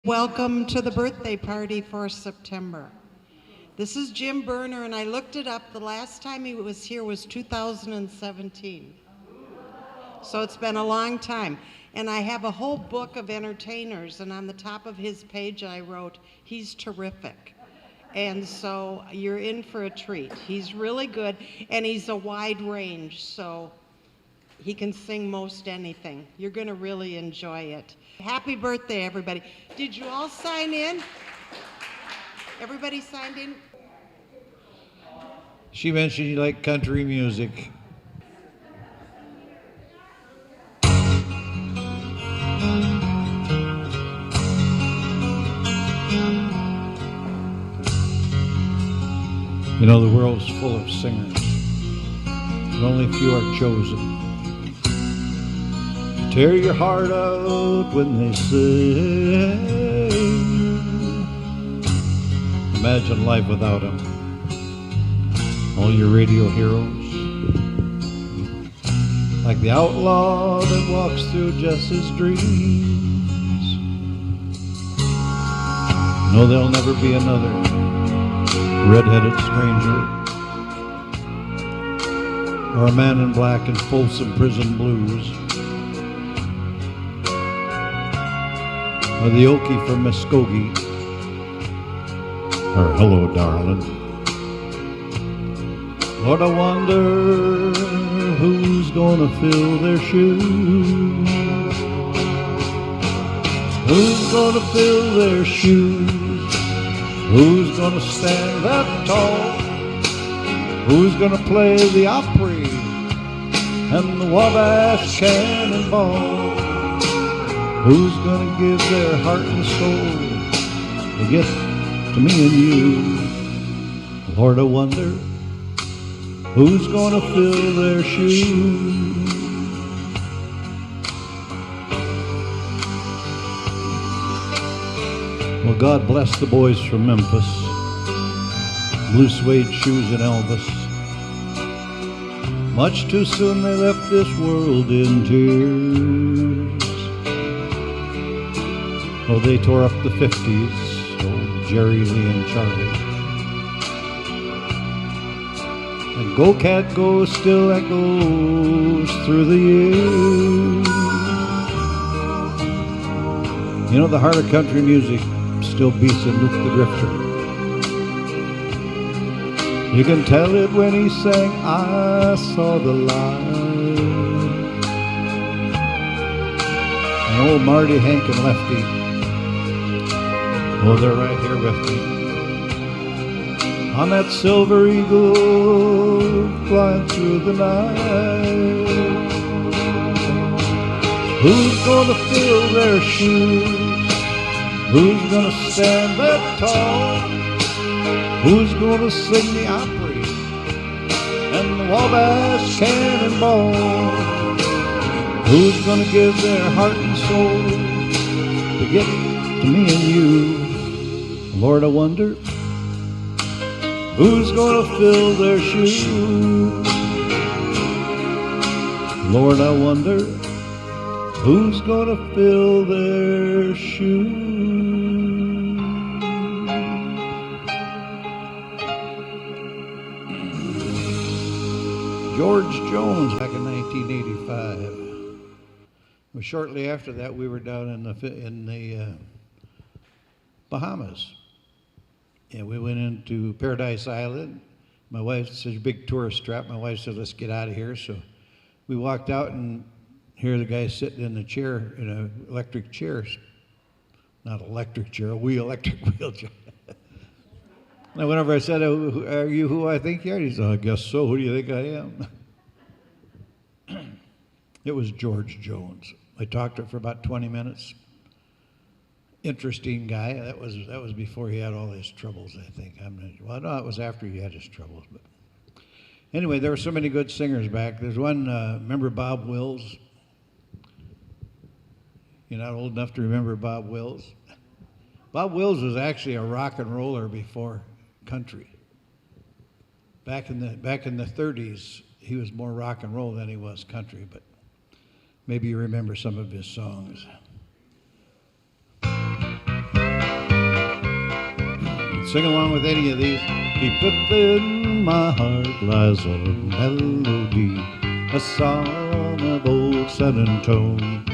Welcome to the birthday party for September. This is Jim Berner, and I looked it up. The last time he was here was 2017. So it's been a long time. And I have a whole book of entertainers, and on the top of his page I wrote, he's terrific. And so you're in for a treat. He's really good, and he's a wide range, so he can sing most anything. You're going to really enjoy it. Happy birthday, everybody. Did you all sign in? Everybody signed in? She mentioned you like country music. You know, the world's full of singers, but only few are chosen. Tear your heart out when they sing. Imagine life without them. All your radio heroes, like the outlaw that walks through just his dreams. No, there'll never be another red-headed stranger, or a man in black in Folsom Prison Blues, or the Okie from Muskogee, or Hello Darling. Lord, I wonder who's gonna fill their shoes. Who's gonna fill their shoes? Who's gonna stand that tall? Who's gonna play the Opry and the Wabash Cannonball? Who's gonna give their heart and soul to get to me and you? Lord, I wonder who's gonna fill their shoes. Well, God bless the boys from Memphis, blue suede shoes and Elvis. Much too soon they left this world in tears. Oh, they tore up the 50s, old Jerry Lee and Charlie. And Go Cat Go still echoes through the years. You know, the heart of country music still beats in Luke the Drifter. You can tell it when he sang, I saw the light. And old Marty, Hank, and Lefty, oh, they're right here with me. On that silver eagle flying through the night. Who's gonna fill their shoes? Who's gonna stand that tall? Who's gonna sing the Opry and the Wabash Cannonball? Who's gonna give their heart and soul to get to me and you? Lord, I wonder who's gonna fill their shoes? Lord, I wonder who's gonna fill their shoes? George Jones, back in 1985. Well, shortly after that, we were down in the Bahamas. And we went into Paradise Island. My wife said, big tourist trap. My wife said, let's get out of here. So we walked out, and here the guy sitting in a chair, in an electric chair. Not electric chair, electric wheelchair. Now, whenever I said, are you who I think you are? He said, I guess so. Who do you think I am? It was George Jones. I talked to him for about 20 minutes. Interesting guy. That was before he had all his troubles, I think. Well, no, it was after he had his troubles. But anyway, there were so many good singers back. There's one, remember Bob Wills? You're not old enough to remember Bob Wills? Bob Wills was actually a rock and roller before country. Back in the 30s, he was more rock and roll than he was country, but maybe you remember some of his songs. sing along with any of these. Deep within my heart lies a melody, a song of old San Antone,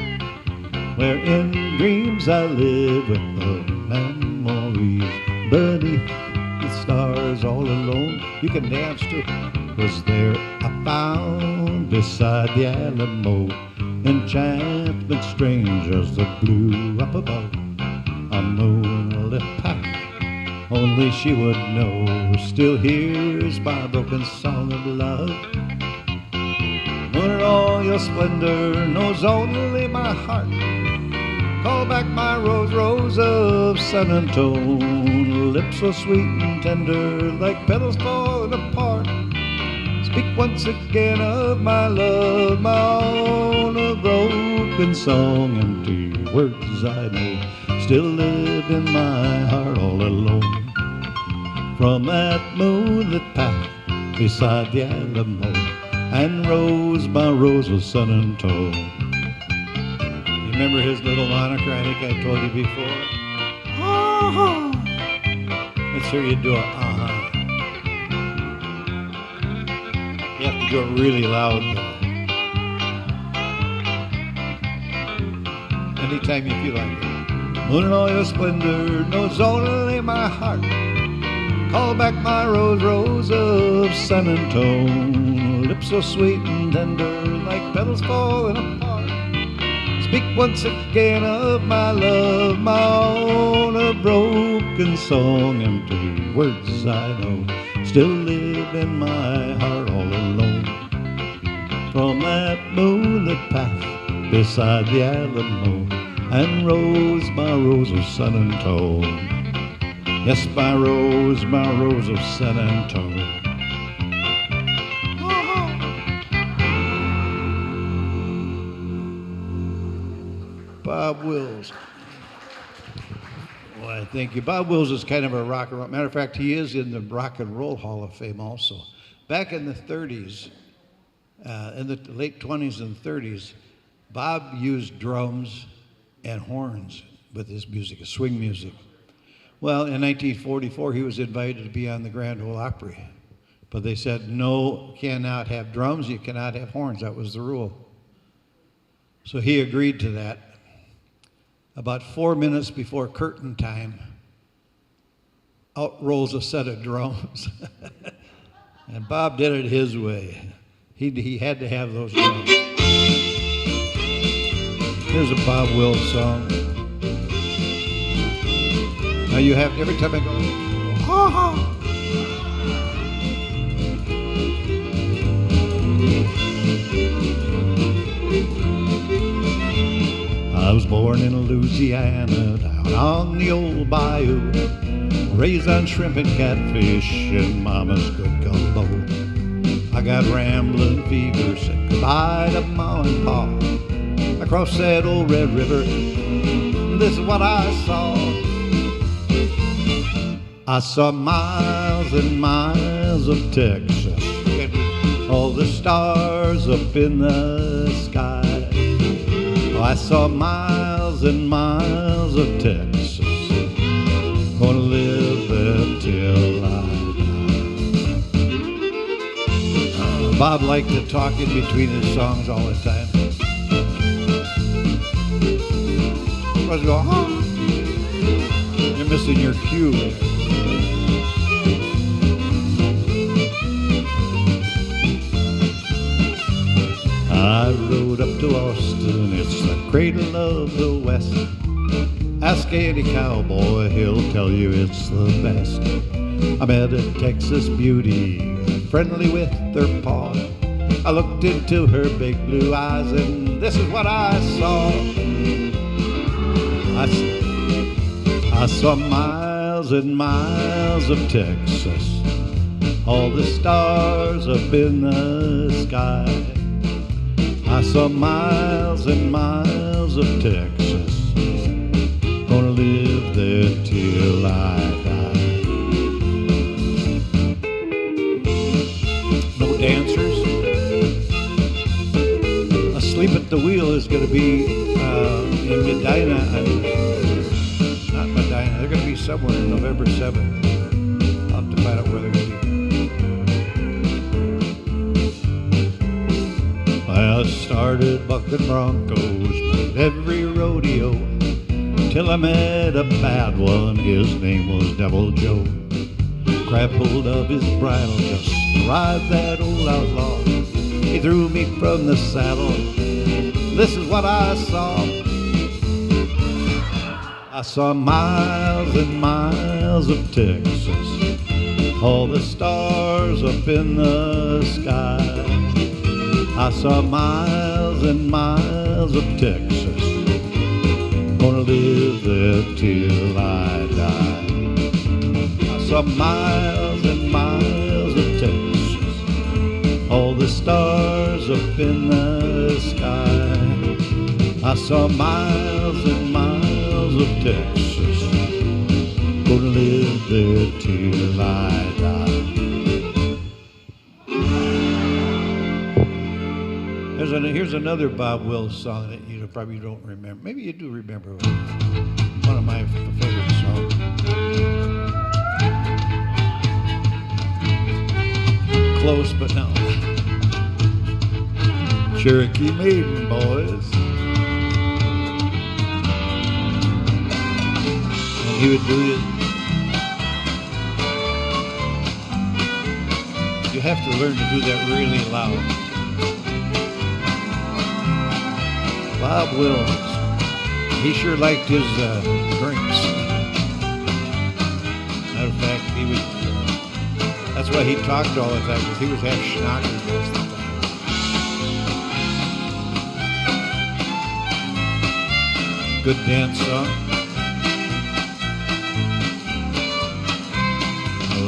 where in dreams I live with the memories beneath the stars all alone. You can dance to it. Was there I found beside the Alamo enchantment strange as the blue up above, a moonlit path only she would know still hears my broken song of love. Moon in all your splendor knows only my heart. Call back my rose, rose of San Antone, lips so sweet and tender like petals falling apart. Speak once again of my love, my own, a broken song, empty words I know still live in my heart all alone. From that moonlit path beside the Alamo, and rose by rose of San Antone. You remember his little moniker? I think I told you before. Uh-huh. Let's hear you do it. Uh-huh. You have to do it really loud, though. Anytime you feel like it. Moon in all your splendor knows only my heart. Call back my rose, rose of San Antone, lips so sweet and tender like petals falling apart. Speak once again of my love, my own, a broken song, empty words I know still live in my heart all alone. From that moonlit path beside the Alamo, and rose by rose of San Antone. Yes, my rose of San Antone. Bob Wills. Well, thank you. Bob Wills is kind of a rock and roll. Matter of fact, he is in the Rock and Roll Hall of Fame also. Back in the 30s, in the late 20s and 30s, Bob used drums and horns with his music, his swing music. Well, in 1944, he was invited to be on the Grand Ole Opry. But they said, no, cannot have drums, you cannot have horns. That was the rule. So he agreed to that. About 4 minutes before curtain time, out rolls a set of drums. And Bob did it his way. He had to have those drums. Here's a Bob Wills song. Now you have, every time I go, ha ha. I was born in Louisiana, down on the old bayou, raised on shrimp and catfish and mama's good gumbo. I got rambling fever, said goodbye to ma and pa. I crossed that old Red River, this is what I saw. I saw miles and miles of Texas, all the stars up in the sky. Oh, I saw miles and miles of Texas, gonna live there till I die. Bob liked to talk in between his songs all the time. I was going, oh, you're missing your cue there. I rode up to Austin, it's the cradle of the West. Ask any cowboy, he'll tell you it's the best. I met a Texas beauty, friendly with her paw. I looked into her big blue eyes and this is what I saw. I saw miles and miles of Texas, all the stars up in the sky. I saw miles and miles of Texas, gonna live there till I die. No dancers. Asleep at the Wheel is gonna be in Medina, not Medina, they're gonna be somewhere on November 7th. Brother Eddie. I started bucking broncos at every rodeo till I met a bad one. His name was Devil Joe. Grabbed hold of his bridle, just arrived that old outlaw. He threw me from the saddle. This is what I saw. I saw miles and miles of Texas, all the stars up in the sky. I saw miles and miles of Texas, gonna live there till I die. I saw miles and miles of Texas, all the stars up in the sky. I saw miles and miles of Texas, gonna live there till I die. Here's another Bob Wills song that you probably don't remember. Maybe you do remember. One of my favorite songs. Close, but no. Cherokee Maiden, boys. And he would do it. You have to learn to do that really loud. Bob Wills, he sure liked his drinks. Matter of fact, he would, that's why he talked all the time, because he was half schnocker most of the time. Good dance song.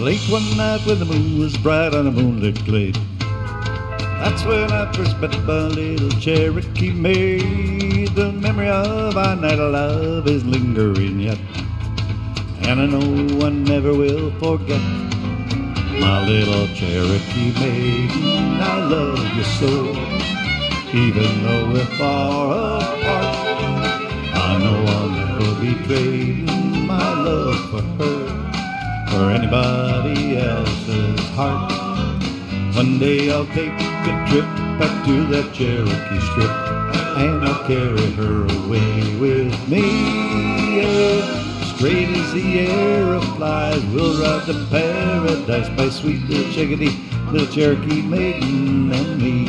Late one night when the moon was bright on a moonlit glade, that's when I first met my little Cherokee maid. The memory of our night of love is lingering yet, and I know I never will forget my little Cherokee maiden. I love you so, even though we're far apart. I know I'll never be trading my love for her or anybody else's heart. One day I'll take a trip back to that Cherokee strip, and I'll carry her away with me. Yeah. Straight as the arrow flies, we'll ride to paradise by sweet little little Cherokee maiden and me.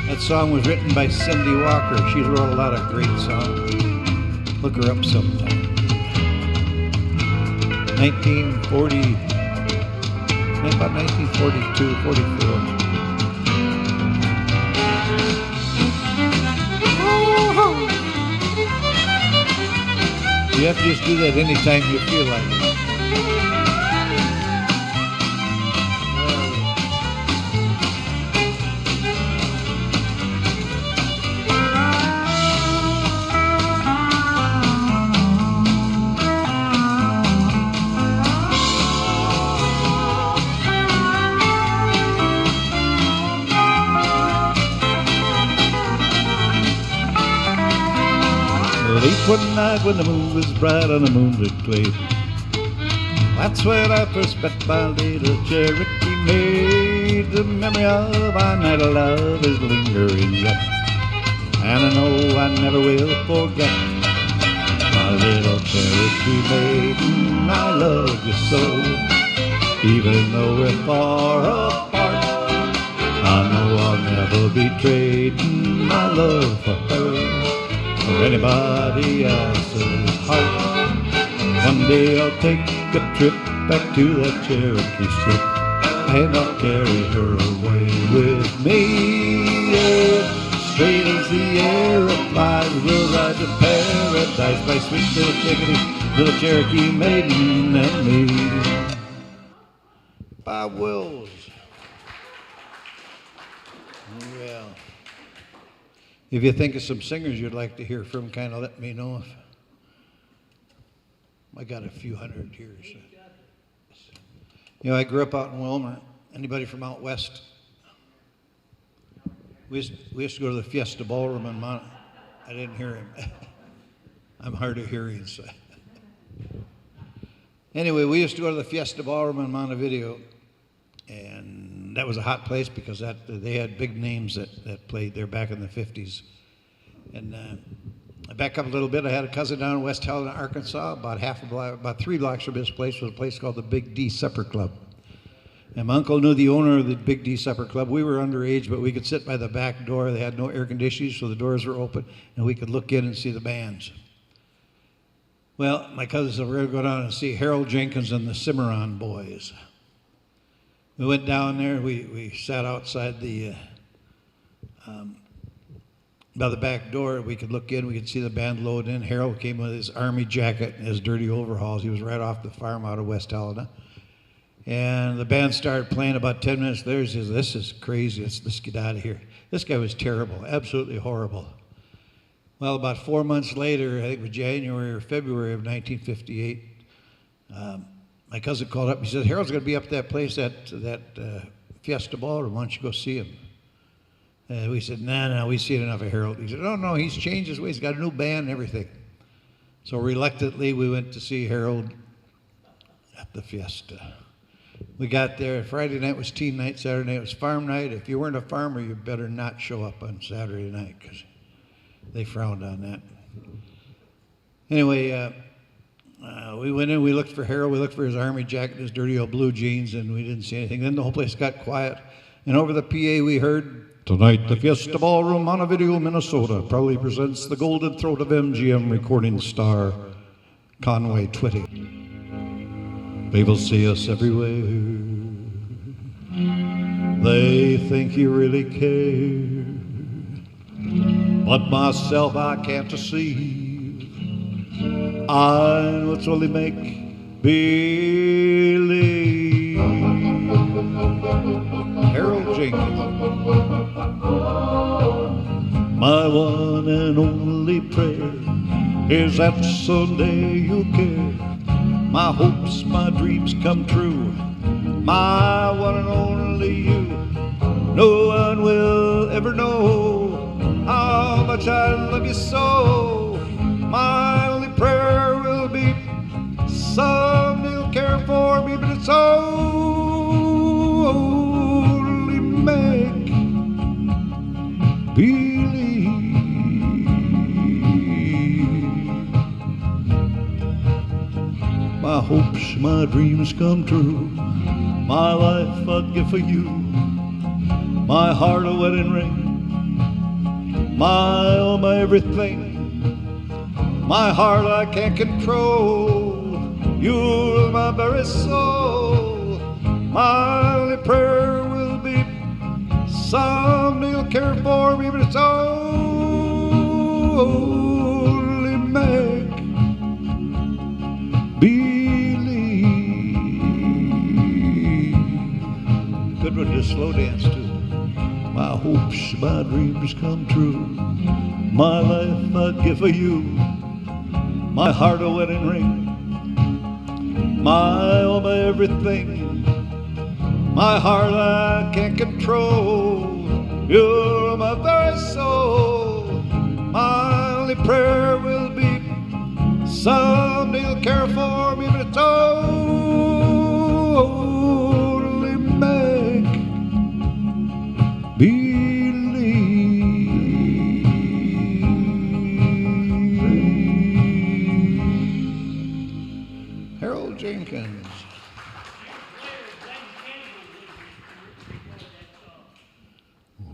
That song was written by Cindy Walker. She wrote a lot of great songs. Look her up sometime. 1940. About 1942, 44. You have to just do that anytime you feel like it. Late one night when the moon was bright on a moonlit glade, that's when I first met my little Cherokee maid. The memory of our night of love is lingering yet, and I know I never will forget my little Cherokee maiden. I love you so, even though we're far apart. I know I'll never be trading my love for her or anybody else's heart. One day I'll take a trip back to that Cherokee strip, and I'll carry her away with me. Yeah. Straight as the arrow flies, we'll ride to paradise by sweet little Cherokee maiden and me. Bob Wills. Well, if you think of some singers you'd like to hear from, kind of let me know. If I got a few hundred here. So. You know, I grew up out in Wilmer. Anybody from out west? We used to go to the Fiesta Ballroom in Mount. I didn't hear him. I'm hard of hearing, so. Anyway, we used to go to the Fiesta Ballroom in Montevideo, and that was a hot place because they had big names that played there back in the 50s. And I back up a little bit. I had a cousin down in West Helena, Arkansas, about 3 blocks from this place was a place called the Big D Supper Club. And my uncle knew the owner of the Big D Supper Club. We were underage, but we could sit by the back door. They had no air conditioning, so the doors were open, and we could look in and see the bands. Well, my cousin said, we're going to go down and see Harold Jenkins and the Cimarron Boys. We went down there. We sat outside by the back door. We could look in. We could see the band load in. Harold came with his army jacket and his dirty overalls. He was right off the farm out of West Helena. And the band started playing. About 10 minutes later, he says, this is crazy. Let's get out of here. This guy was terrible, absolutely horrible. Well, about 4 months later, I think it was January or February of 1958, my cousin called up. He said, Harold's going to be up at that place, that Fiesta Ballroom. Why don't you go see him? We said, no, we've seen enough of Harold. He said, no, he's changed his ways. He's got a new band and everything. So reluctantly, we went to see Harold at the Fiesta. We got there. Friday night was teen night. Saturday night was farm night. If you weren't a farmer, you better not show up on Saturday night because they frowned on that. Anyway, we went in. We looked for Harold. We looked for his army jacket, his dirty old blue jeans, and we didn't see anything. Then the whole place got quiet. And over the PA, we heard, tonight, the Fiesta Ballroom, Montevideo, Minnesota, proudly presents the golden throat of MGM recording star, Conway Twitty. People see us everywhere. They think you really care. But myself I can't deceive. I know it's only make believe. Harold Jenkins. My one and only prayer is that someday you'll care. My hopes, my dreams come true. My one and only you. No one will ever know how much I love you so. My only prayer will be someday you'll care for me, but it's only make believe. My hopes, my dreams come true. My life I'd give for you. My heart a wedding ring. My my everything. My heart I can't control. You're my very soul. My only prayer will be someday you'll care for me, but it's only make believe. Good one to slow dance to. My hopes, my dreams come true. My life I'd give for you. My heart a wedding ring. My all my everything. My heart I can't control. You're my very soul. My only prayer will be someday you'll care for me, but it's only make believe. Harold Jenkins.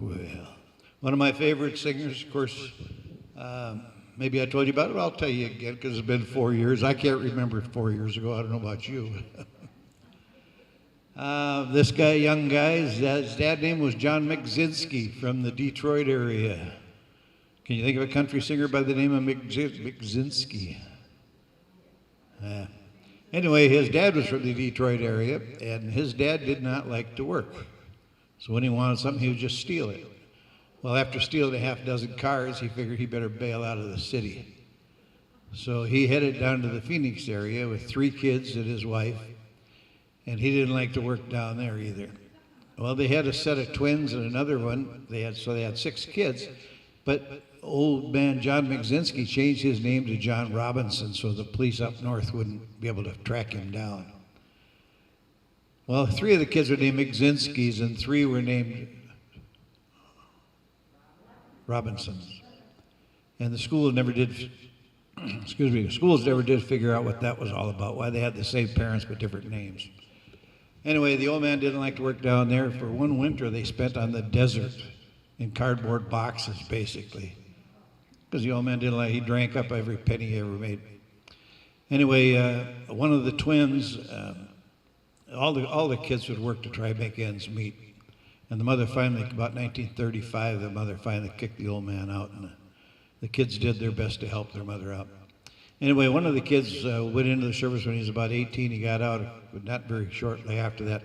Well, one of my favorite singers, of course, maybe I told you about it, but I'll tell you again because it's been 4 years. I can't remember 4 years ago. I don't know about you. This guy, young guy, his dad's name was John Migzinski from the Detroit area. Can you think of a country singer by the name of Migzinski? Anyway, his dad was from the Detroit area, and his dad did not like to work. So when he wanted something, he would just steal it. Well, after stealing a half dozen cars, he figured he better bail out of the city. So he headed down to the Phoenix area with 3 kids and his wife, and he didn't like to work down there either. Well, they had a set of twins and another one. They had 6 kids, But old man John McZinski changed his name to John Robinson so the police up north wouldn't be able to track him down. Well, 3 of the kids were named McZinskis and 3 were named Robinsons. And the school never did, excuse me, the schools never did figure out what that was all about, why they had the same parents but different names. Anyway, the old man didn't like to work down there. For one winter they spent on the desert in cardboard boxes, basically. Because the old man didn't like, he drank up every penny he ever made. Anyway, one of the twins, all the kids would work to try to make ends meet. And the mother finally, about 1935, the mother finally kicked the old man out, and the kids did their best to help their mother out. Anyway, one of the kids went into the service when he was about 18. He got out, but not very shortly after that.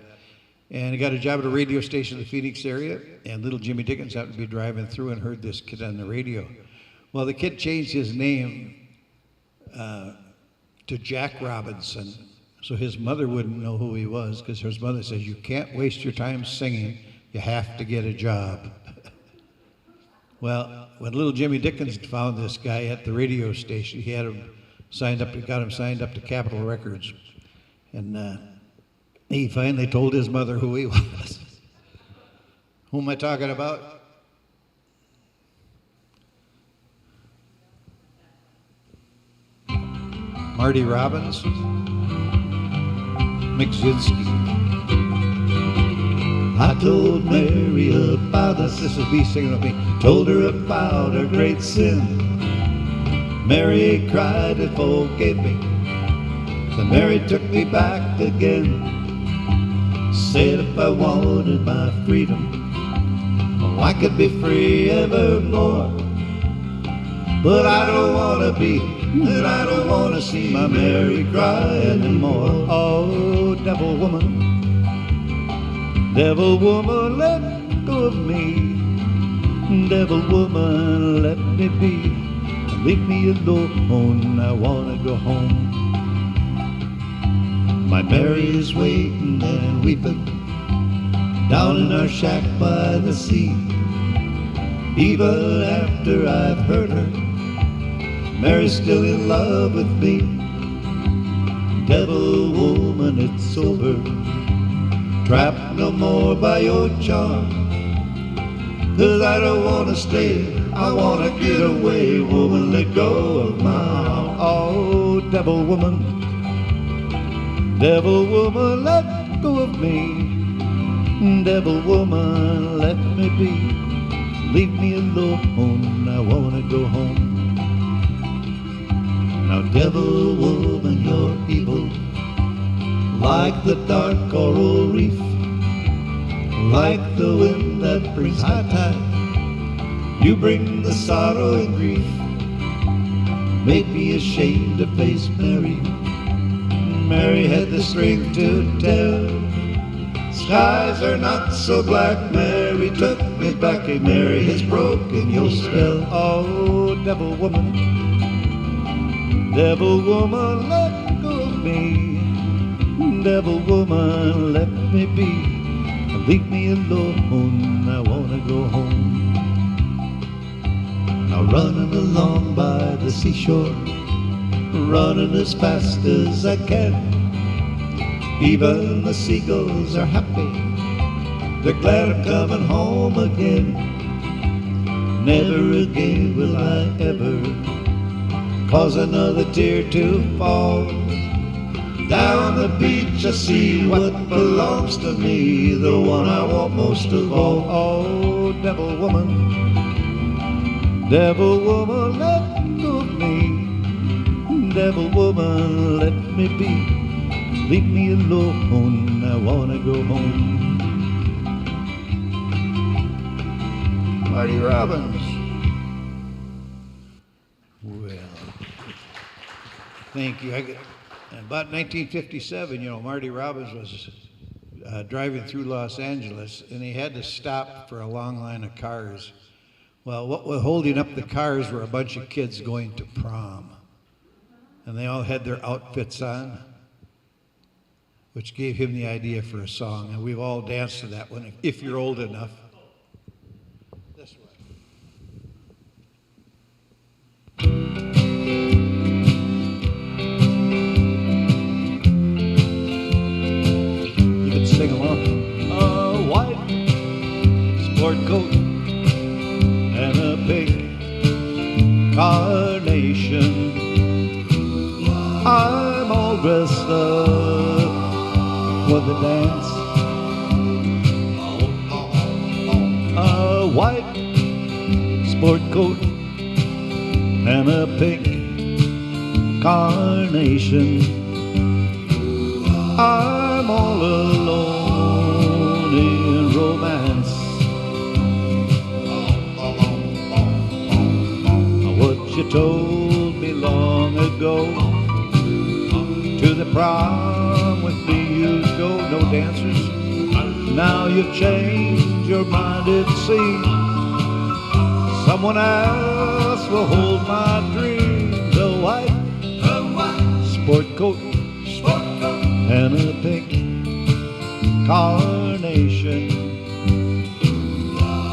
And he got a job at a radio station in the Phoenix area, and little Jimmy Dickens happened to be driving through and heard this kid on the radio. Well, the kid changed his name to Jack Robinson, so his mother wouldn't know who he was, because his mother says, you can't waste your time singing, you have to get a job. Well, when little Jimmy Dickens found this guy at the radio station, he had him signed up, got him signed up to Capitol Records. And he finally told his mother who he was. Who am I talking about? Marty Robbins, McZinski. I told Mary about us, this is me singing with me, told her about her great sin. Mary cried and forgave me, then Mary took me back again. Said if I wanted my freedom, oh, I could be free evermore. But I don't want to be, and I don't want to see my Mary cry anymore. Oh, devil woman, let go of me. Devil woman, let me be. Leave me alone, I want to go home. My Mary is waiting and weeping down in our shack by the sea. Even after I've hurt her, Mary's still in love with me. Devil woman, it's over, trapped no more by your charm. 'Cause I don't want to stay, I want to get away. Woman, let go of my arm. Oh, devil woman, let go of me. Devil woman, let me be. Leave me alone, I want to go home. Now, devil woman, you're evil, like the dark coral reef, like the wind that brings high tide. You bring the sorrow and grief, made me ashamed to face Mary. Mary had the strength to tell, skies are not so black. Mary took me back, and Mary has broken your spell. Oh, devil woman, let go of me. Devil woman, let me be. Leave me alone, I want to go home. Now running along by the seashore, running as fast as I can. Even the seagulls are happy, they're glad I'm coming home again. Never again will I ever cause another tear to fall. Down the beach I see what belongs to me, the one I want most of all. Oh, devil woman, let go of me. Devil woman, let me be. Leave me alone, I want to go home. Marty Robbins. Well, thank you. About 1957, Marty Robbins was driving through Los Angeles, and he had to stop for a long line of cars. Well, what was holding up the cars were a bunch of kids going to prom. And they all had their outfits on, which gave him the idea for a song. And we've all danced to that one, if you're old enough. This one. carnation. I'm all dressed up for the dance. A white sport coat and a pink carnation. I'm all alone in romance. What you told me long ago, to the prom with me you'd go, no dancers. Now you've changed your mind, it seems. Someone else will hold my dreams. A white sport coat and a pink carnation.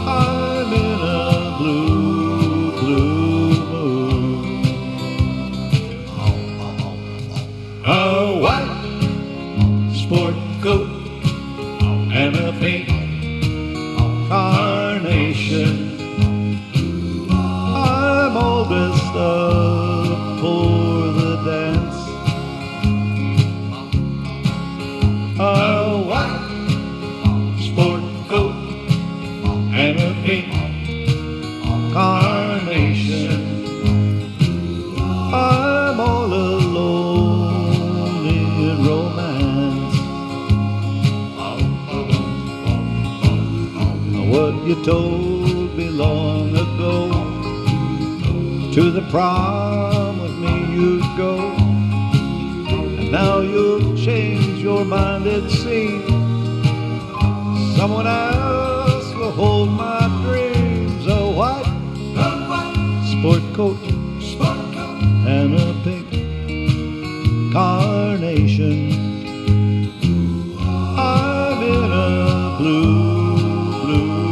I'm in a blue, blue mood. A white sport coat and a pink carnation. I'm all dressed up for the dance. A white sport coat and a pink carnation. I'm all alone in romance. What you told me long ago, to the prom with me you'd go, and now you've changed your mind, it seems. Someone else will hold my dreams. A white sport coat and a pink carnation. I'm in a blue, blue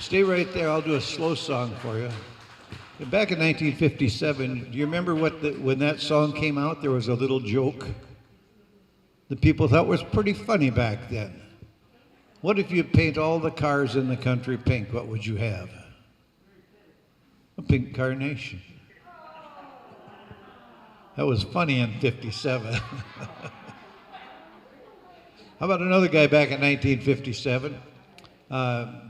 Stay right there. I'll do a slow song for you. Back in 1957, do you remember when that song came out, there was a little joke that people thought was pretty funny back then. What if you paint all the cars in the country pink? What would you have? A pink carnation. That was funny in 57. How about another guy back in 1957?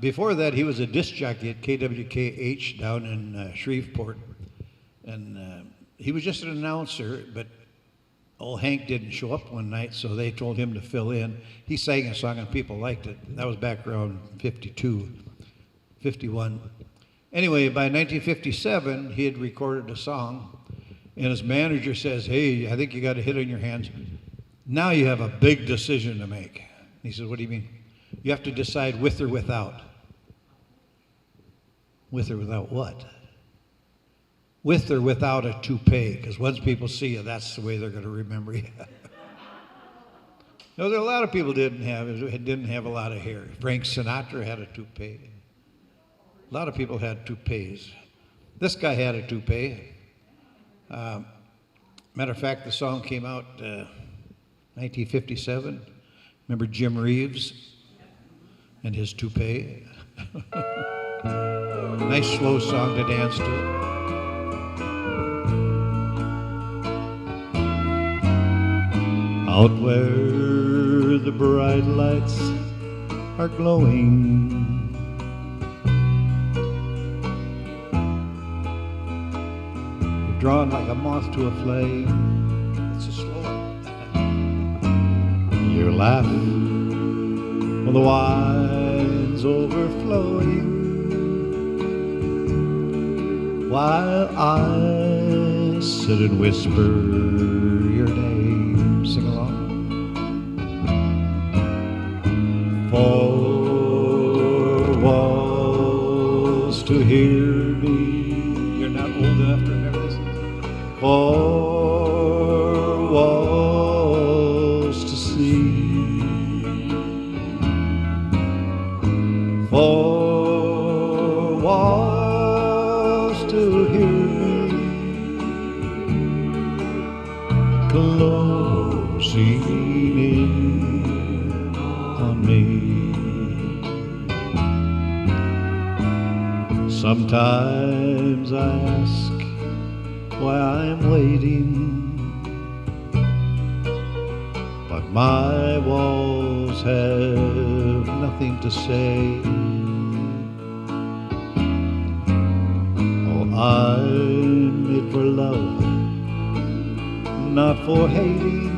Before that, he was a disc jockey at KWKH down in Shreveport. And he was just an announcer, but old Hank didn't show up one night, so they told him to fill in. He sang a song and people liked it. That was back around 52, 51. Anyway, by 1957, he had recorded a song, and his manager says, "Hey, I think you got a hit on your hands. Now you have a big decision to make." He says, "What do you mean?" "You have to decide with or without." With or without what? With or without a toupee, because once people see you, that's the way they're going to remember you. No, there are a lot of people didn't have a lot of hair. Frank Sinatra had a toupee. A lot of people had toupees. This guy had a toupee. Matter of fact, the song came out 1957. Remember Jim Reeves and his toupee? Nice slow song to dance to. Out where the bright lights are glowing, you're drawn like a moth to a flame. It's a slow one. You laugh when the wine's overflowing, while I sit and whisper your name. Sing along. Four walls to hear me. You're not old enough to remember this. Four walls to see. Four walls to hear me. Close closing in on me. Sometimes I ask why I'm waiting, but my walls have nothing to say. Oh, I'm made for love, not for hating.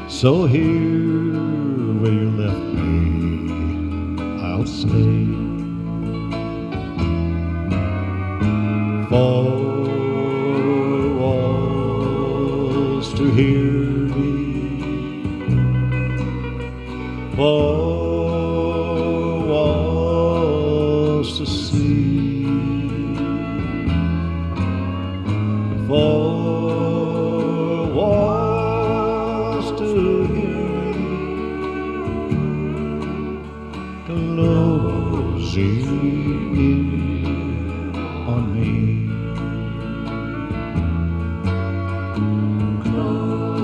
So here where you left me, I'll stay. Four walls to hear me, four walls to see, four walls to hear me, closing in on me.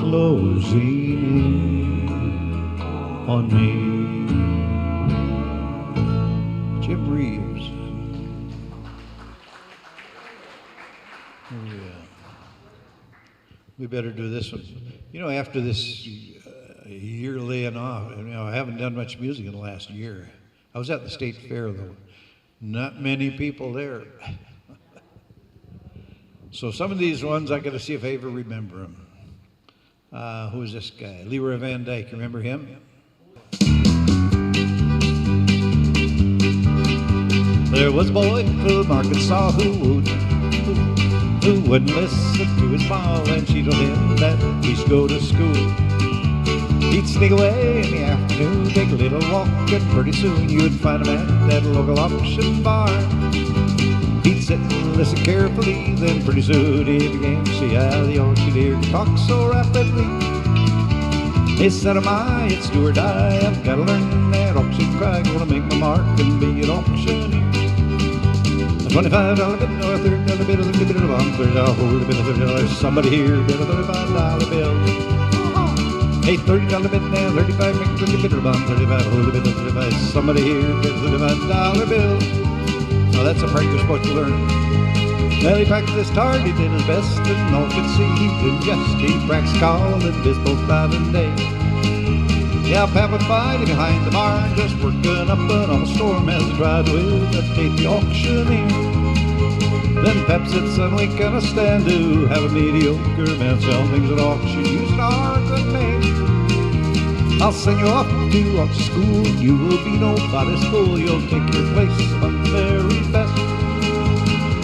Closing in on me. Jim Reeves. Oh, yeah. We better do this one. You know, after this year laying off, I haven't done much music in the last year. I was at the state fair, though. Not many people there. So some of these ones, I got to see if I ever remember them. Who is this guy? Leroy Van Dyke, remember him? There was a boy from Arkansas who wouldn't listen to his mom when she told him that he should go to school. He'd sneak away in the afternoon, take a little walk, and pretty soon you'd find him at that local auction barn. He'd sit and listen carefully, then pretty soon he began to see how the auctioneer talked so rapidly. He said, "Oh my, it's do or die, I've got to learn that auction cry, gonna make my mark and be an auctioneer. A $25 bid, or a $30 bid, a $30 bid, a $30 hold a bid, a $30, somebody here bid a $35 bill. Hey, $30 bid now, 35, make a $30 bid, a $35 hold a bid, a $35, somebody here bid a $35 bill." Now that's a part you're supposed to learn. Well, he practiced hard, he did his best, and all could see he didn't jest. He practiced call and biz both night and day. Yeah, Pap would fight behind the barn, just working up and on a storm as he tried to imitate the auctioneer. Then Pap said, "Son, we cannot stand to have a mediocre man sell things at auction. Use an art and make. I'll send you off to auction school. You will be nobody's fool. You'll take your place among the very best.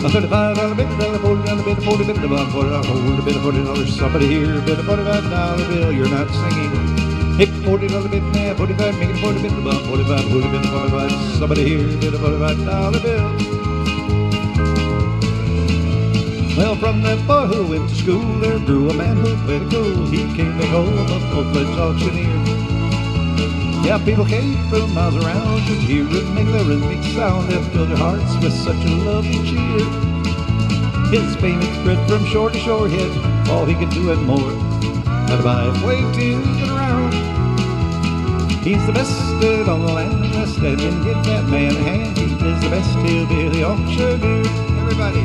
A $35 bid, a $40 bid, a $40 bid, a $40 hold a bid, a $40, somebody here bid a $45 bill. You're not singing. Hey, $40 bid now, 45, make it a $40 bid, a $45 hold a bid, a $45, somebody here bid a $45 bill." Well, from that boy who went to school, there grew a man who played it cool. He came back home a full-fledged auctioneer. Yeah, people came from miles around to hear him make the rhythmic sound that filled their hearts with such a lovely cheer. His fame had spread from shore to shore, he had all he could do and more. Had to buy a way to get around. He's the best at all the land, best and give that man a hand. He is the best hillbilly auctioneer. Everybody.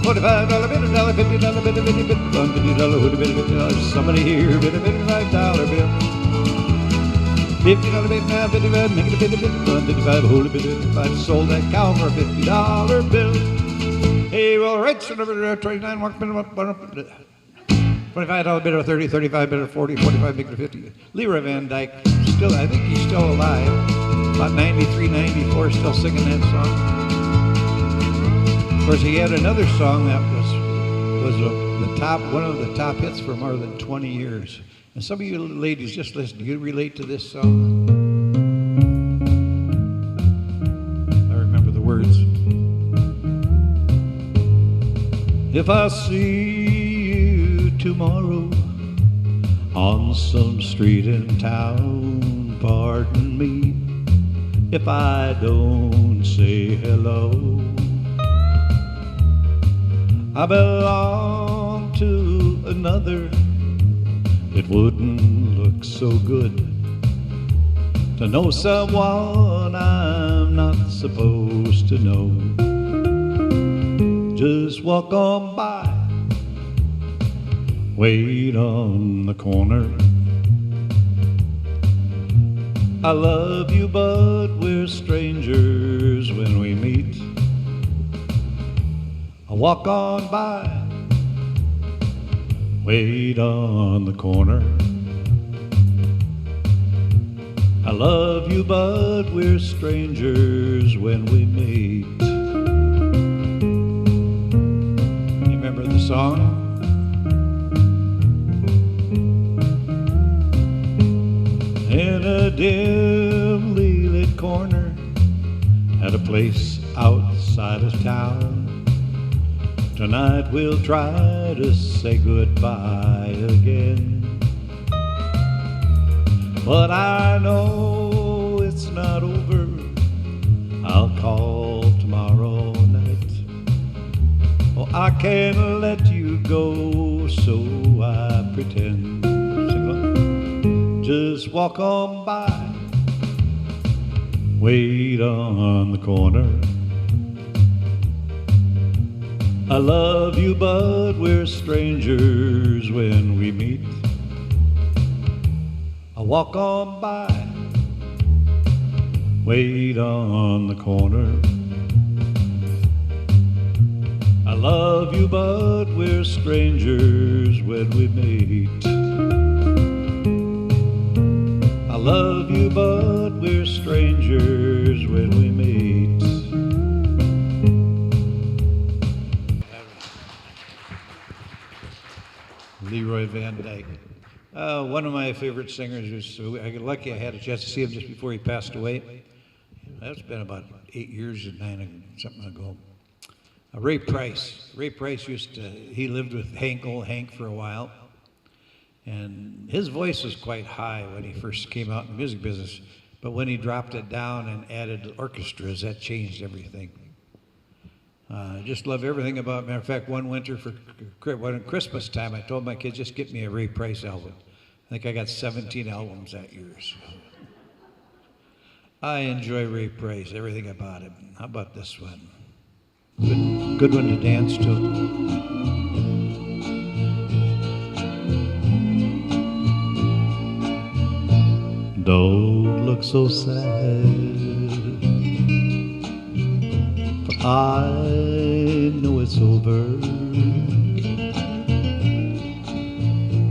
$45 bid, a $50 bid, a $50 bid, $50 hood a bid, $50, somebody here bid a $55 bill. $50 bid now, 55, make it a $50 bid, $55 hold a bid, $55, sold that cow for a $50 bill. Hey, well, right, so number 29, walk minimum up, $25 bid or 30, 35 bid or 40, 45 make it a 50. Leroy Van Dyke, still, I think he's still alive. About 93, 94, still singing that song. Of course, he had another song that was one of the top hits for more than 20 years. And some of you ladies, just listen. Do you relate to this song? I remember the words. If I see you tomorrow on some street in town, pardon me if I don't say hello. I belong to another It wouldn't look so good to know someone I'm not supposed to know. Just walk on by, wait on the corner. I love you, but we're strangers when we meet. I walk on by, wait on the corner. I love you, but we're strangers when we meet. You remember the song? In a dimly lit corner at a place outside of town, tonight we'll try to say goodbye again. But I know it's not over. I'll call tomorrow night. Oh, I can't let you go, so I pretend. Sing along. Just walk on by, wait on the corner. I love you, but we're strangers when we meet. I walk on by, wait on the corner. I love you, but we're strangers when we meet. I love you, but we're strangers when we meet. Leroy Van Dyke. One of my favorite singers was, I got lucky I had a chance to see him just before he passed away. That's been about 8 years and 9 something ago. Ray Price. Ray Price he lived with old Hank for a while. And his voice was quite high when he first came out in the music business. But when he dropped it down and added orchestras, that changed everything. Just love everything about it. Matter of fact, one winter for Christmas time, I told my kids, just get me a Ray Price album. I think I got 17 albums that year. So. I enjoy Ray Price, everything about him. How about this one? Good one to dance to. Don't look so sad. I know it's over,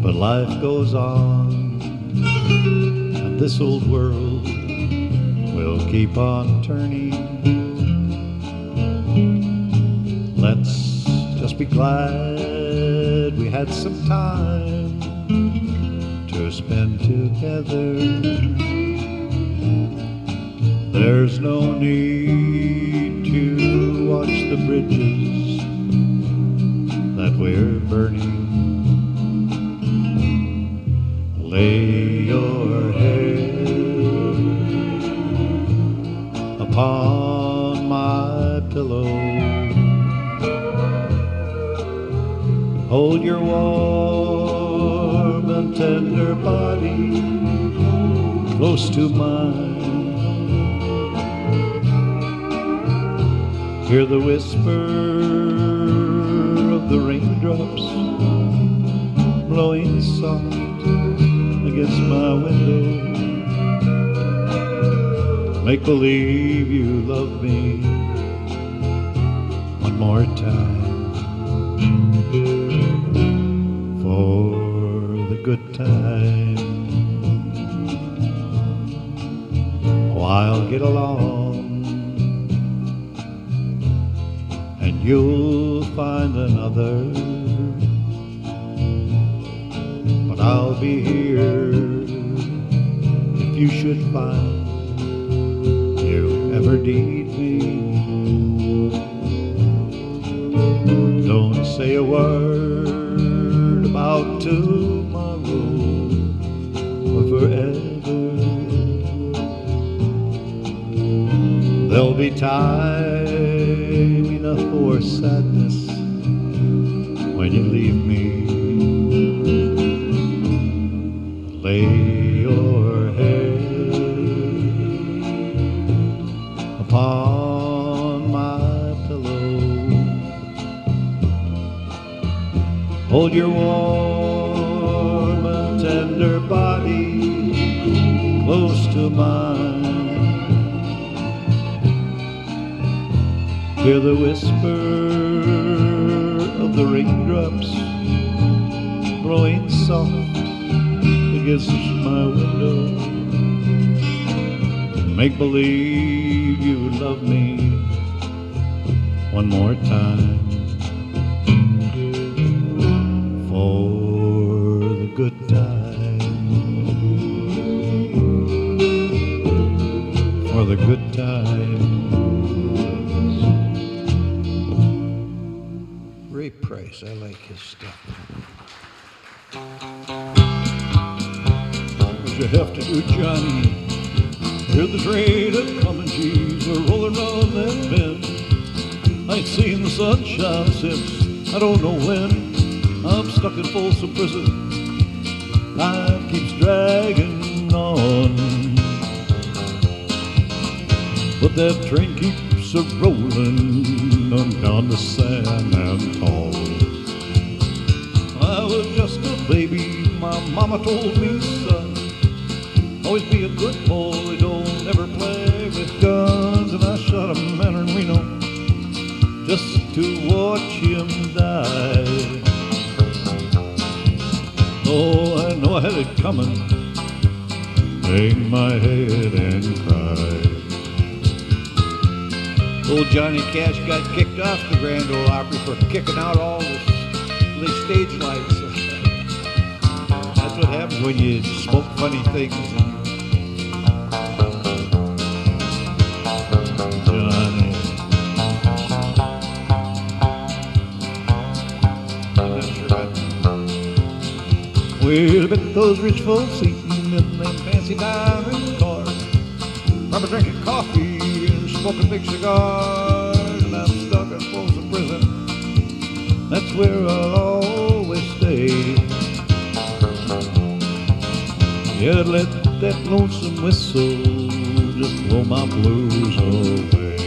but life goes on, and this old world will keep on turning. Let's just be glad we had some time to spend together. There's no need to watch the bridges that we're burning. Lay your head upon my pillow. Hold your warm and tender body close to mine. Hear the whisper of the raindrops blowing soft against my window. Make believe you love me one more time for the good time. Oh, I'll get along, you'll find another, but I'll be here if you should find you ever need me. Don't say a word about tomorrow or forever. There'll be time enough for sadness when you leave me. hold your warm and tender body close to mine. Hear the whisper of the raindrops blowing soft against my window. Make believe you love me one more time. For the good times, for the good times. Ray Price, I like his stuff. What you have to do, Johnny? Hear the train of coming G's are rolling round that bend. I ain't seen the sunshine since I don't know when. I'm stuck in Folsom Prison. Life keeps dragging on, but that train keeps a-rolling on down to San Antonio. I was just a baby, my mama told me, son, always be a good boy, don't ever play with guns. And I shot a man in Reno just to watch him die. Oh, I know I had it coming, hang my head and cry. Old Johnny Cash got kicked off the Grand Ole Opry for kicking out all the stage lights. That's what happens when you smoke funny things. Johnny. I'm not sure about that. Well, I bet those rich folks eating in them fancy diamond cars, probably drinking coffee and smoking big cigars, and I'm stuck in Folsom Prison. That's where I'll always stay. Yeah, let that lonesome whistle just blow my blues away.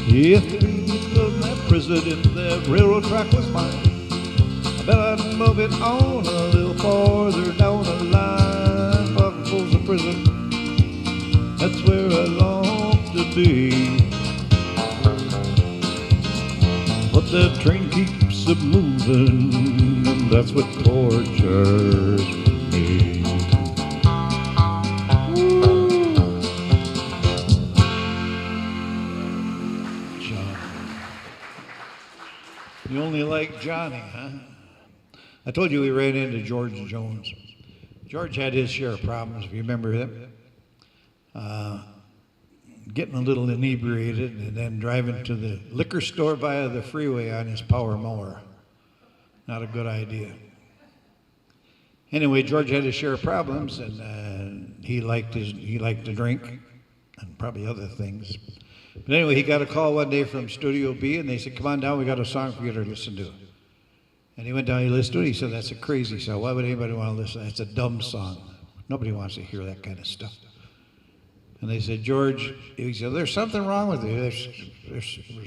If the beat of that president, that railroad track was mine, I bet I'd move it on a little farther down the line. Fucking Folsom Prison, that's where I long to be. But that train keeps it moving, and that's what tortures me. Johnny. You only like Johnny, huh? I told you we ran into George Jones. George had his share of problems, if you remember him. Getting a little inebriated and then driving to the liquor store via the freeway on his power mower. Not a good idea. Anyway, George had his share of problems, and he liked to drink and probably other things. But anyway, he got a call one day from Studio B, and they said, "Come on down, we got a song for you to listen to." And he went down, he listened to it, he said, "That's a crazy song. Why would anybody want to listen? It's a dumb song. Nobody wants to hear that kind of stuff." And they said, "George," he said, "there's something wrong with it.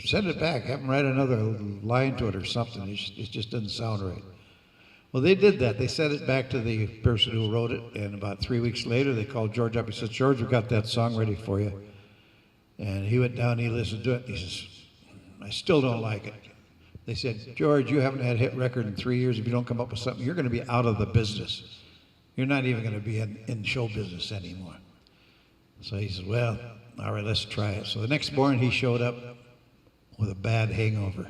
Send it back, have them write another line to it or something. It just doesn't sound right." Well, they did that. They sent it back to the person who wrote it, and about 3 weeks later, they called George up. He said, "George, we've got that song ready for you." And he went down, he listened to it, and he says, "I still don't like it." They said, "George, you haven't had a hit record in 3 years. If you don't come up with something, you're going to be out of the business. You're not even going to be in show business anymore." So he said, "Well, all right, let's try it." So the next morning he showed up with a bad hangover.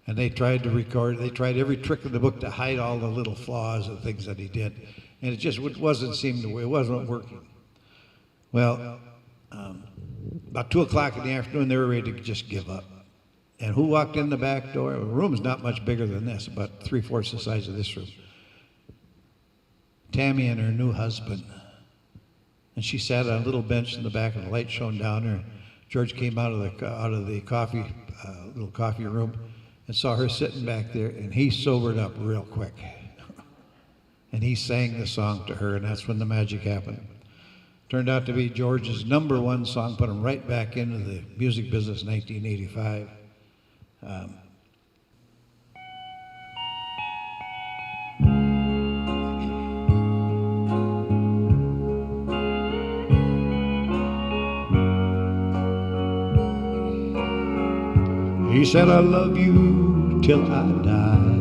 And they tried to record, they tried every trick in the book to hide all the little flaws and things that he did. And it just it wasn't working. Well, about 2 o'clock in the afternoon, they were ready to just give up. And who walked in the back door? The room is not much bigger than this, about 3/4 the size of this room. Tammy and her new husband. And she sat on a little bench in the back, and the light shone down her. George came out of the coffee, little coffee room, and saw her sitting back there, and he sobered up real quick. And he sang the song to her, and that's when the magic happened. Turned out to be George's #1 song, put him right back into the music business in 1985. said, I love you till I die.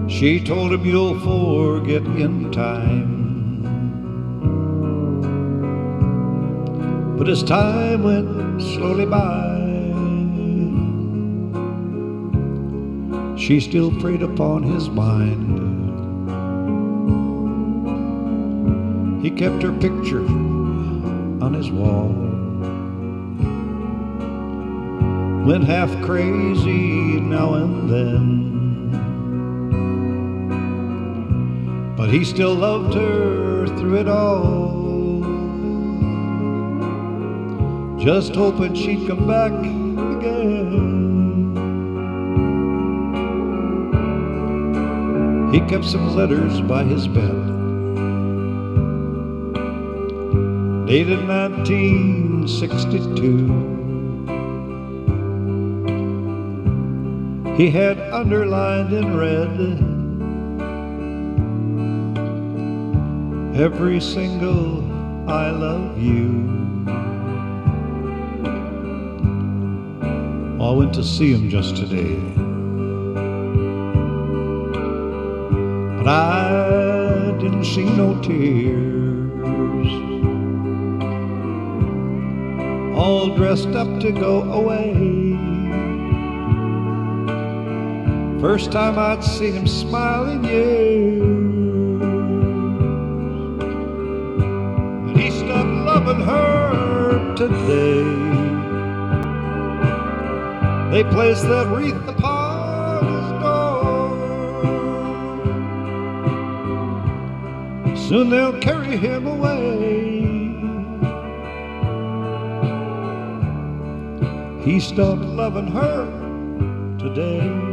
She told him you'll forget in time. But as time went slowly by, she still preyed upon his mind. He kept her picture on his wall. Went half crazy now and then, but he still loved her through it all, just hoping she'd come back again. He kept some letters by his bed, dated 1962. He had underlined in red every single I love you. I went to see him just today, but I didn't see no tears. All dressed up to go away. First time I'd seen him smile in years. And he stopped loving her today. They placed that wreath upon his door. Soon they'll carry him away. He stopped loving her today.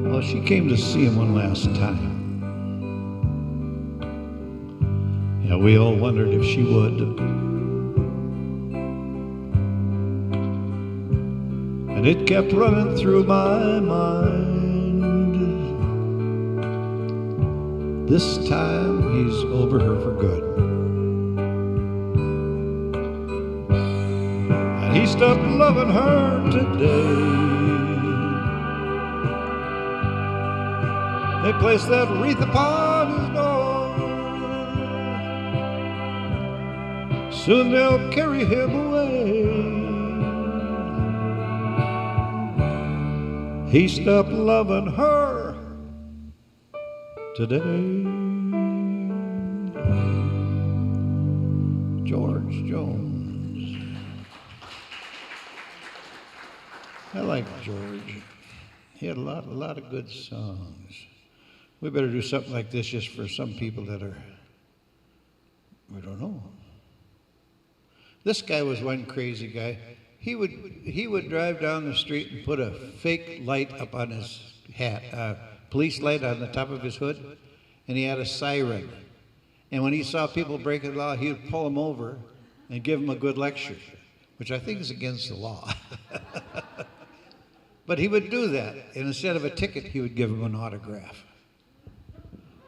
Well, she came to see him one last time. Yeah, we all wondered if she would. And it kept running through my mind. This time he's over her for good. And he stopped loving her today. They placed that wreath upon his door. Soon they'll carry him away. He stopped loving her today. George Jones. I like George. He had a lot of good songs. We better do something like this just for some people that are, we don't know. This guy was one crazy guy. He would drive down the street and put a fake light up on his hat, police light on the top of his hood, and he had a siren. And when he saw people breaking the law, he would pull them over and give them a good lecture, which I think is against the law. But he would do that, and instead of a ticket, he would give them an autograph.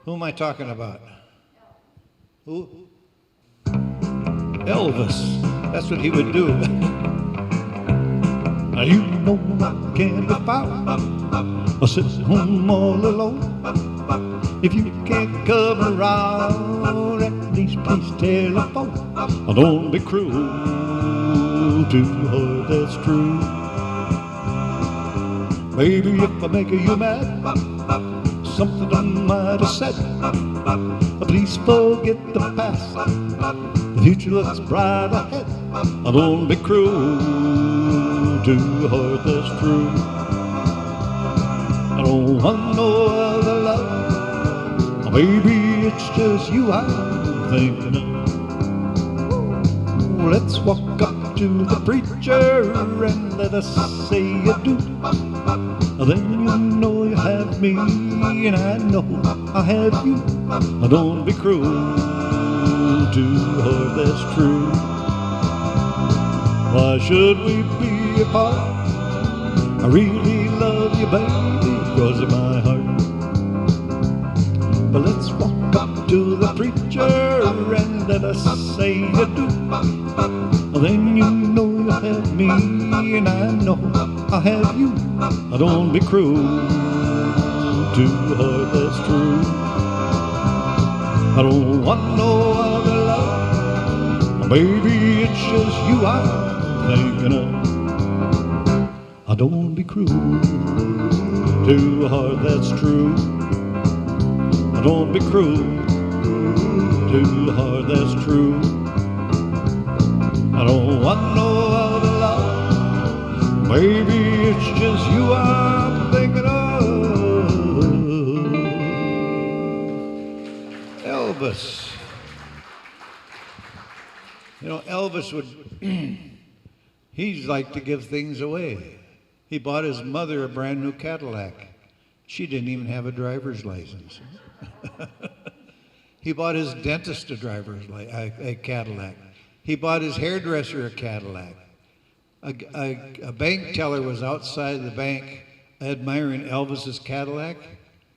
Who am I talking about? Who? Elvis. That's what he would do. Now you know I can't be found. I'll sit home all alone. If you can't come around, at least please telephone. Don't be cruel to her, that's true. Maybe if I make you mad, something I might have said, please forget the past. The future looks bright ahead. Don't be cruel to her, that's true. I don't want no other love. Maybe it's just you I'm thinking of. Let's walk up to the preacher and let us say you do. Then you know you have me, and I know I have you. Don't be cruel to her, that's true. Why should we be apart? I really love you, baby, because of my heart. But let's walk up to the preacher and let us say you do. then you know you have me, and I know I'll have you. Don't be cruel to her, that's true. I don't want no other love, baby, it's just you I'm thinking of. Don't be cruel to her, that's true. Don't be cruel to her, that's true. I don't want no other love, baby, it's just you I'm thinking of. Elvis. You know, Elvis would, he'd like to give things away. He bought his mother a brand new Cadillac. She didn't even have a driver's license. He bought his dentist a Cadillac. He bought his hairdresser a Cadillac. A bank teller was outside the bank admiring Elvis's Cadillac.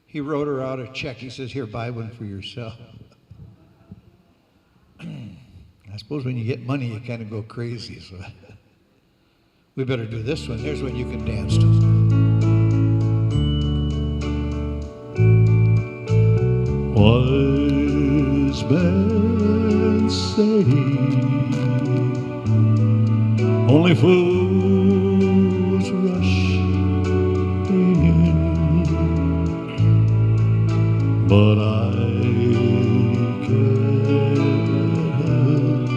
He wrote her out a check. He says, "Here, buy one for yourself." I suppose when you get money, you kind of go crazy. So we better do this one. Here's one you can dance to. Wise men say only fools rush in, but I can't help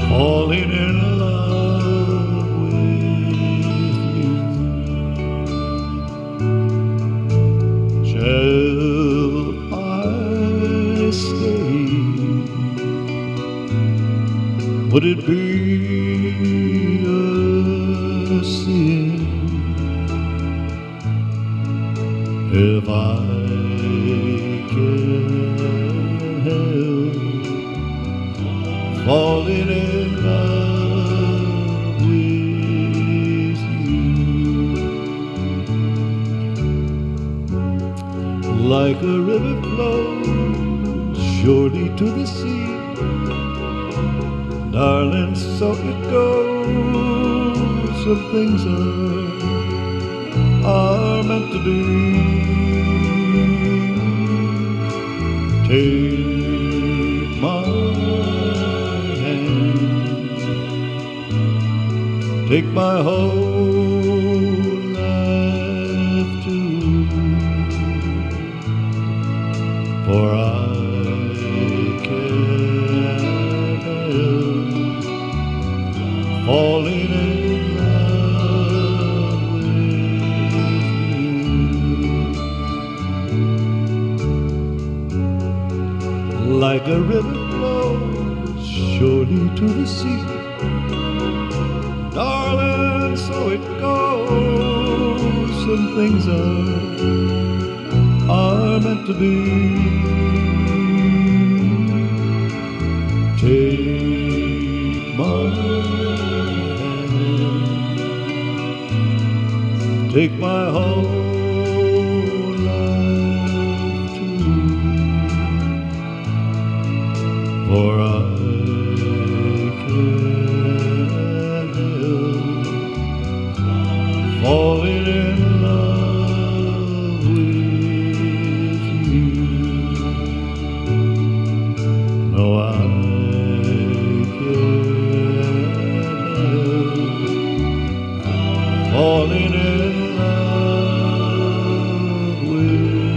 falling in love with you. Shall I stay? Would it be a sin if I can't help falling in love with you? Like a river flows surely to the sea, darling, so it goes. Some things are meant to be. Take my hand, take my whole life too, for I can't help falling in love with you. Like a river flows surely to the sea, darling, so it goes. Some things are meant to be. Take my hand, take my whole life too, for I can't help falling in love with you. No, I falling in love with you.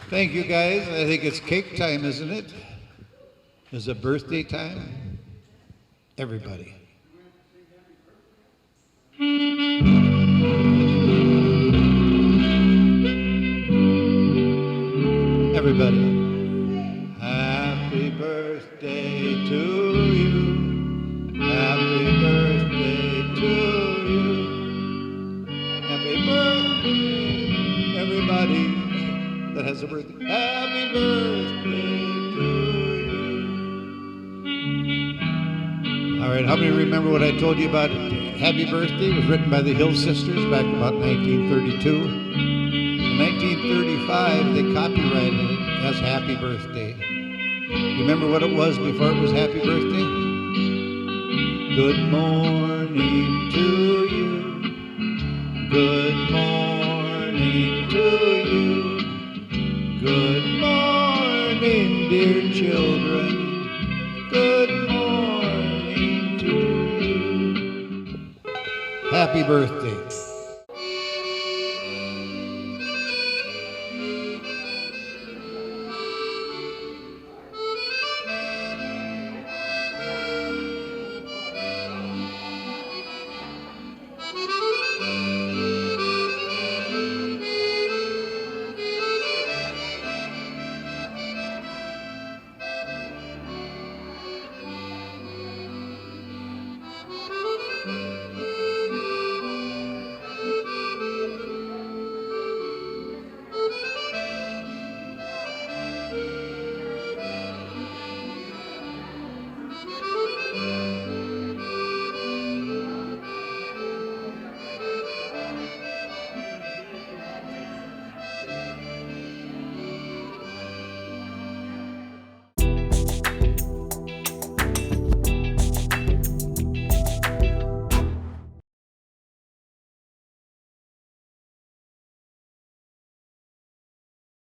Thank you, guys. I think it's cake time, isn't it? Is it birthday time? Everybody. Everybody. Happy birthday to you. Happy birthday to you. Happy birthday, everybody that has a birthday. Happy birthday to you. All right, how How many remember what I told you about Happy Birthday? It was written by the Hill Sisters back about 1932. In 1935, they copyrighted it as Happy Birthday. You remember what it was before it was Happy Birthday? Good morning to you. Good morning to you. Good morning, dear children. Good morning to you. Happy birthday.